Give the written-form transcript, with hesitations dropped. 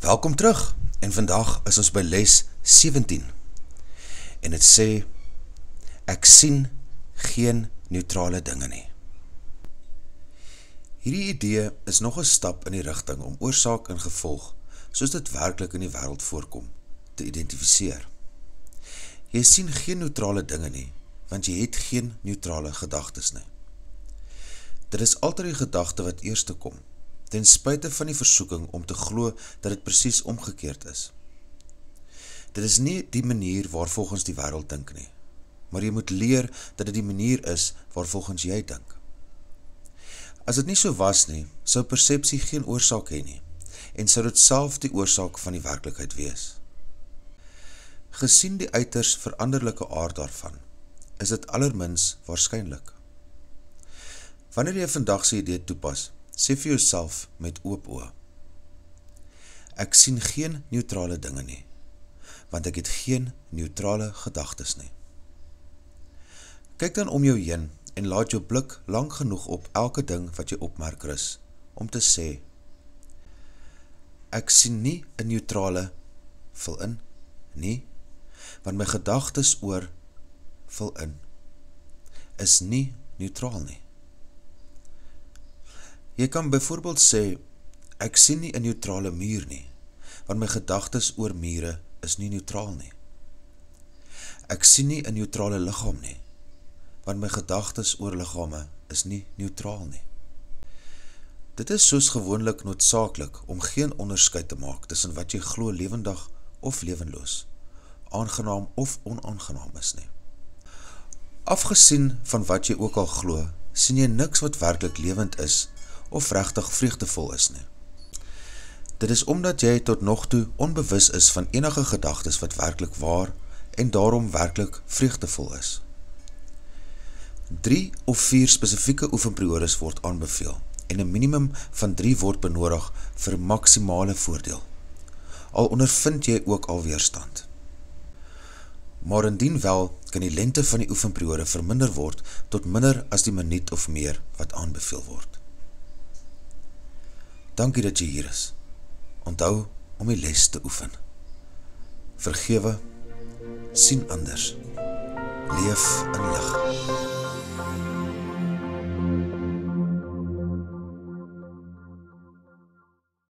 Welkom terug, en vandag is ons by les 17. En het sê, ek sien geen neutrale dinge nie. Hierdie idee is nog 'n stap in die rigting om oorsaak en gevolg, soos dit werklik in die wêreld voorkom, te identifiseer. Jy sien geen neutrale dinge nie, want jy het geen neutrale gedagtes nie. Dit is altyd die gedagte wat eerste kom, ten spyte van die versoeking om te glo dat dit presies omgekeerd is. Dit is nie die manier waarvolgens die wêreld dink nie, maar jy moet leer dat dit die manier is waarvolgens jy dink. As dit nie so was nie, sou persepsie geen oorsaak hê nie, en sou dit self die oorsaak van die werklikheid wees. Gesien die uiters veranderlike aard daarvan, is dit allermins waarskynlik. Wanneer jy vandag se idee toepas, sê vir jouself met oop oë: ek sien geen neutrale dinge nie, want ek het geen neutrale gedagtes nie. Kyk dan om jou heen en laat jou blik lang genoeg op elke ding wat jy opmerk rus, om te sê: ek sien nie 'n neutrale, vul in, nie, want my gedagtes oor, vul in, is nie neutraal nie. Jy kan byvoorbeeld sê, ek sien nie 'n neutrale muur nie, want my gedagtes oor mure is nie neutraal nie. Ek sien nie 'n neutrale liggaam nie, want my gedagtes oor liggame is nie neutraal nie. Dit is soos gewoonlik noodsaaklik om geen onderskeid te maak tussen wat jy glo lewendig of lewenloos, aangenaam of onaangenaam is nie. Afgesien van wat jy ook al glo, sien jy niks wat werklik lewend is of regtig vreugdevol is nie. Dit is omdat jy tot nog toe onbewus is van enige gedagtes wat werklik waar en daarom werklik vreugdevol is. 3 of 4 spesifieke oefenperiodes word aanbeveel en 'n minimum van 3 word benodig vir maksimale voordeel. Al ondervind jy ook al weerstand. Maar indien wel, kan die lengte van die oefenperiode verminder word tot minder as die minuut of meer wat aanbeveel word. Dankie dat jy hier is. Onthou om die les te oefen. Vergewe, sien anders, leef in lig.